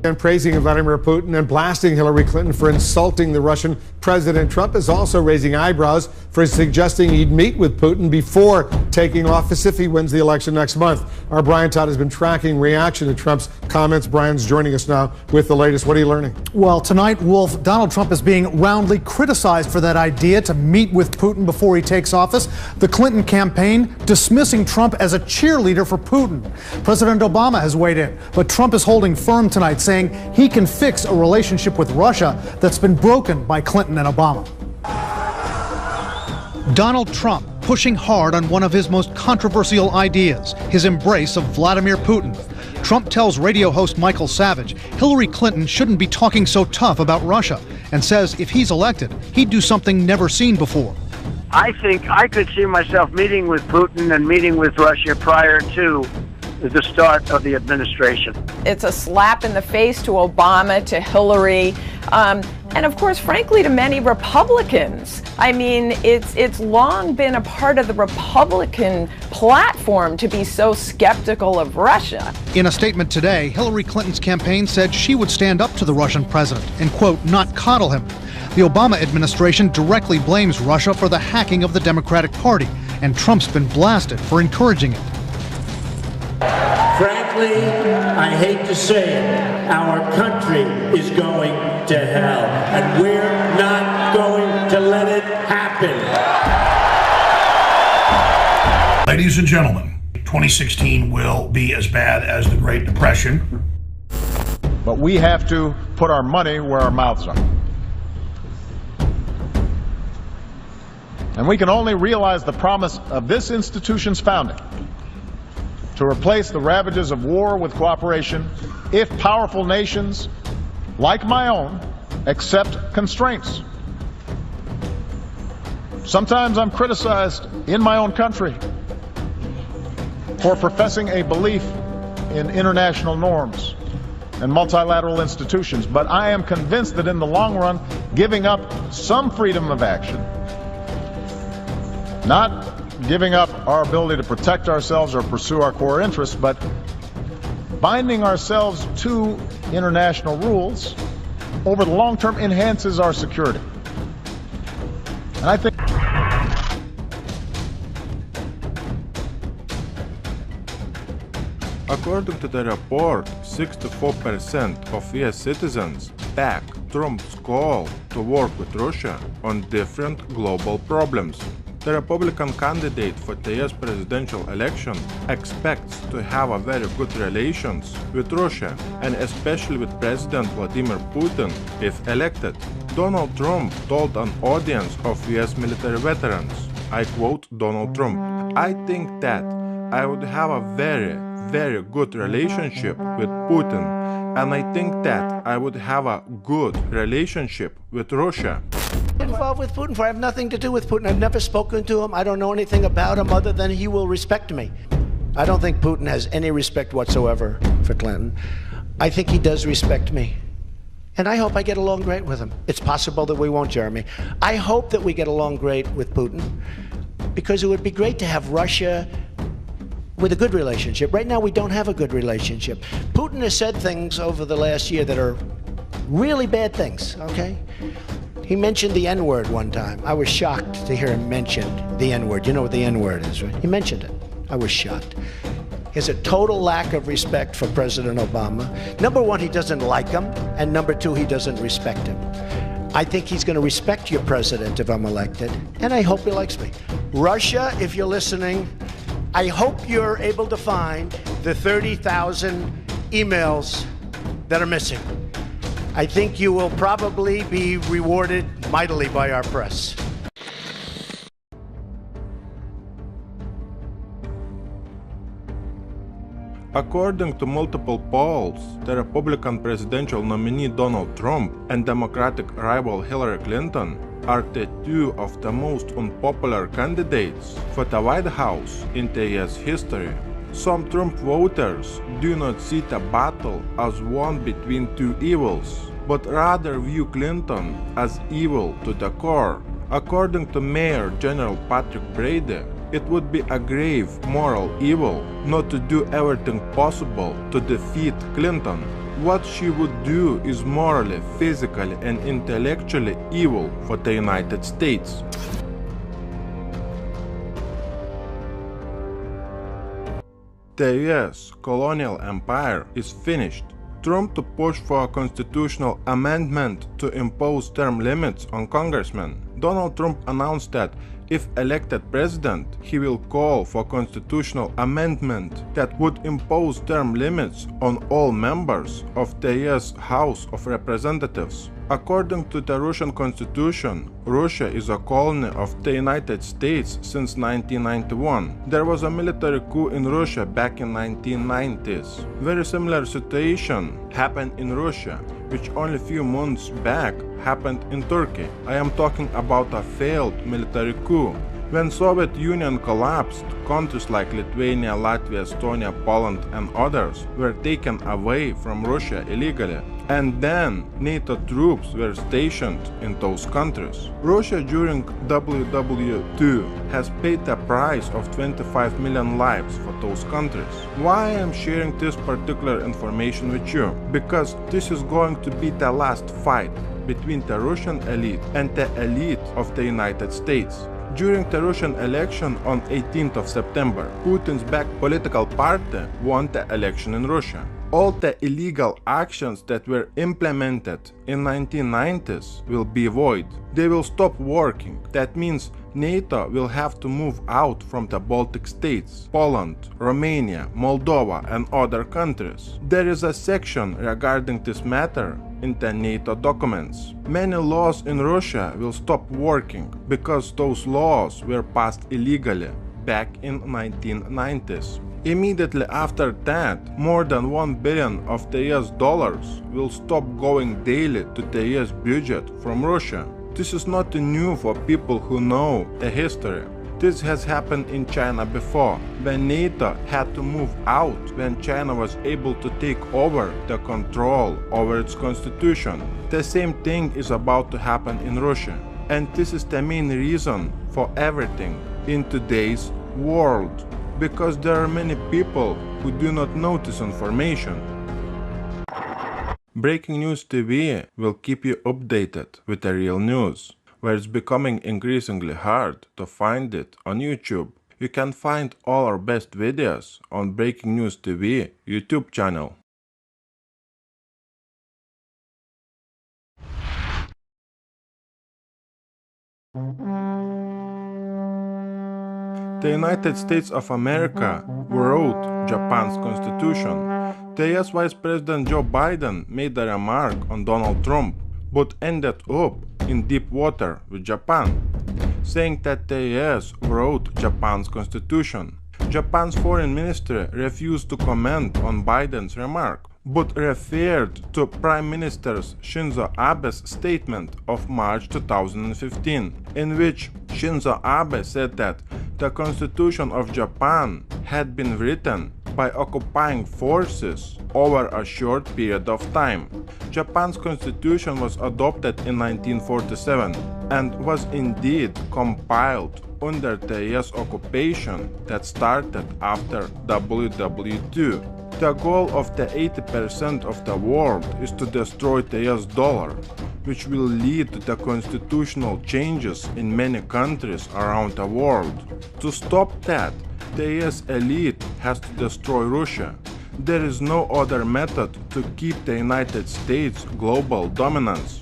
And praising Vladimir Putin and blasting Hillary Clinton for insulting the Russian President. Trump is also raising eyebrows for suggesting he'd meet with Putin before taking office if he wins the election next month. Our Brian Todd has been tracking reaction to Trump's comments. Brian's joining us now with the latest. What are you learning? Well, tonight, Wolf, Donald Trump is being roundly criticized for that idea to meet with Putin before he takes office. The Clinton campaign dismissing Trump as a cheerleader for Putin. President Obama has weighed in, but Trump is holding firm tonight, saying he can fix a relationship with Russia that's been broken by Clinton and Obama. Donald Trump pushing hard on one of his most controversial ideas, his embrace of Vladimir Putin. Trump tells radio host Michael Savage Hillary Clinton shouldn't be talking so tough about Russia, and says if he's elected, he'd do something never seen before. I think I could see myself meeting with Putin and meeting with Russia prior to the start of the administration. It's a slap in the face to Obama, to Hillary, and of course, frankly, to many Republicans. I mean, it's long been a part of the Republican platform to be so skeptical of Russia. In a statement today, Hillary Clinton's campaign said she would stand up to the Russian president and, quote, not coddle him. The Obama administration directly blames Russia for the hacking of the Democratic Party, and Trump's been blasted for encouraging it. Frankly, I hate to say it, our country is going to hell, and we're not going to let it happen. Ladies and gentlemen, 2016 will be as bad as the Great Depression. But we have to put our money where our mouths are. And we can only realize the promise of this institution's founding, to replace the ravages of war with cooperation, if powerful nations, like my own, accept constraints. Sometimes I'm criticized in my own country for professing a belief in international norms and multilateral institutions, but I am convinced that in the long run, giving up some freedom of action, not giving up our ability to protect ourselves or pursue our core interests, but binding ourselves to international rules over the long term enhances our security. And I think according to the report, 64% of US citizens back Trump's call to work with Russia on different global problems. The Republican candidate for the US presidential election expects to have a very good relations with Russia, and especially with President Vladimir Putin if elected. Donald Trump told an audience of US military veterans, I quote Donald Trump, I think that I would have a very good relationship with Putin, and I think that I would have a good relationship with Russia. Involved with Putin, for I have nothing to do with Putin. I've never spoken to him. I don't know anything about him other than he will respect me. I don't think Putin has any respect whatsoever for Clinton. I think he does respect me. And I hope I get along great with him. It's possible that we won't, Jeremy. I hope that we get along great with Putin, because it would be great to have Russia with a good relationship. Right now, we don't have a good relationship. Putin has said things over the last year that are really bad things, okay? He mentioned the N-word one time. I was shocked to hear him mention the N-word. You know what the N-word is, right? He mentioned it. I was shocked. He has a total lack of respect for President Obama. Number one, he doesn't like him, and number two, he doesn't respect him. I think he's going to respect your president if I'm elected, and I hope he likes me. Russia, if you're listening, I hope you're able to find the 30,000 emails that are missing. I think you will probably be rewarded mightily by our press. According to multiple polls, the Republican presidential nominee Donald Trump and Democratic rival Hillary Clinton are the two of the most unpopular candidates for the White House in the US history. Some Trump voters do not see the battle as one between two evils, but rather view Clinton as evil to the core. According to Mayor General Patrick Brady, it would be a grave moral evil not to do everything possible to defeat Clinton. What she would do is morally, physically, and intellectually evil for the United States. The US colonial empire is finished. Trump to push for a constitutional amendment to impose term limits on congressmen. Donald Trump announced that if elected president, he will call for constitutional amendment that would impose term limits on all members of the US House of Representatives. According to the Russian constitution, Russia is a colony of the United States since 1991. There was a military coup in Russia back in 1990s. Very similar situation happened in Russia, which only a few months back happened in Turkey. I am talking about a failed military coup. When Soviet Union collapsed, countries like Lithuania, Latvia, Estonia, Poland and others were taken away from Russia illegally. And then NATO troops were stationed in those countries. Russia during WW2 has paid the price of 25 million lives for those countries. Why I am sharing this particular information with you? Because this is going to be the last fight between the Russian elite and the elite of the United States. During the Russian election on 18th of September, Putin's backed political party won the election in Russia. All the illegal actions that were implemented in 1990s will be void. They will stop working. That means NATO will have to move out from the Baltic states, Poland, Romania, Moldova and other countries. There is a section regarding this matter in the NATO documents. Many laws in Russia will stop working because those laws were passed illegally back in 1990s. Immediately after that, more than $1 billion of the US dollars will stop going daily to the US budget from Russia. This is not new for people who know the history. This has happened in China before, when NATO had to move out when China was able to take over the control over its constitution. The same thing is about to happen in Russia. And this is the main reason for everything in today's world. Because there are many people who do not know this information. Breaking News TV will keep you updated with the real news, where it's becoming increasingly hard to find it on YouTube. You can find all our best videos on Breaking News TV YouTube channel. The United States of America wrote Japan's constitution. The US Vice President Joe Biden made a remark on Donald Trump, but ended up in deep water with Japan, saying that the US wrote Japan's constitution. Japan's foreign ministry refused to comment on Biden's remark, but referred to Prime Minister Shinzo Abe's statement of March 2015, in which Shinzo Abe said that the Constitution of Japan had been written by occupying forces over a short period of time. Japan's constitution was adopted in 1947 and was indeed compiled under the US occupation that started after WW2. The goal of the 80% of the world is to destroy the US dollar, which will lead to the constitutional changes in many countries around the world. To stop that, the US elite has to destroy Russia. There is no other method to keep the United States' global dominance.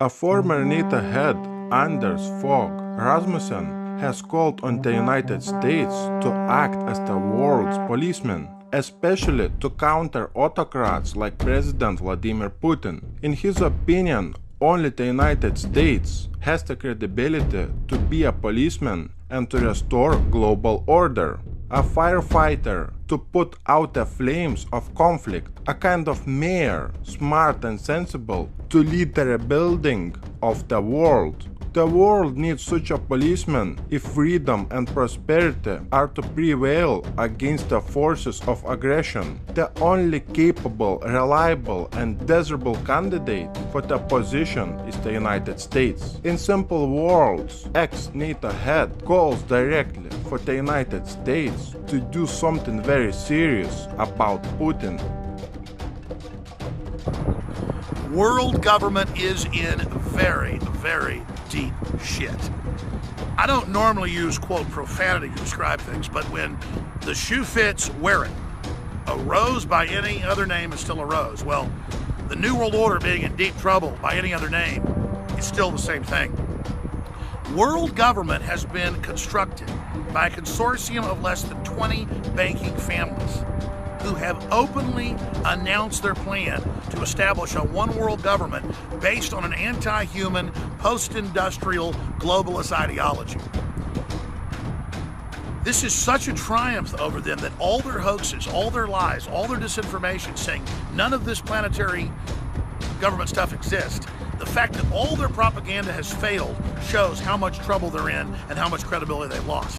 A former NATO head, Anders Fogh Rasmussen, has called on the United States to act as the world's policeman, especially to counter autocrats like President Vladimir Putin. In his opinion, only the United States has the credibility to be a policeman and to restore global order. A firefighter to put out the flames of conflict, a kind of mayor, smart and sensible, to lead the rebuilding of the world. The world needs such a policeman if freedom and prosperity are to prevail against the forces of aggression. The only capable, reliable, and desirable candidate for the position is the United States. In simple words, ex-NATO head calls directly for the United States to do something very serious about Putin. World government is in very, very deep shit. I don't normally use, quote, profanity to describe things, but when the shoe fits, wear it. A rose by any other name is still a rose. Well, the New World Order being in deep trouble by any other name is still the same thing. World government has been constructed by a consortium of less than 20 banking families who have openly announced their plan to establish a one-world government based on an anti-human, post-industrial, globalist ideology. This is such a triumph over them that all their hoaxes, all their lies, all their disinformation saying none of this planetary government stuff exists, the fact that all their propaganda has failed shows how much trouble they're in and how much credibility they've lost.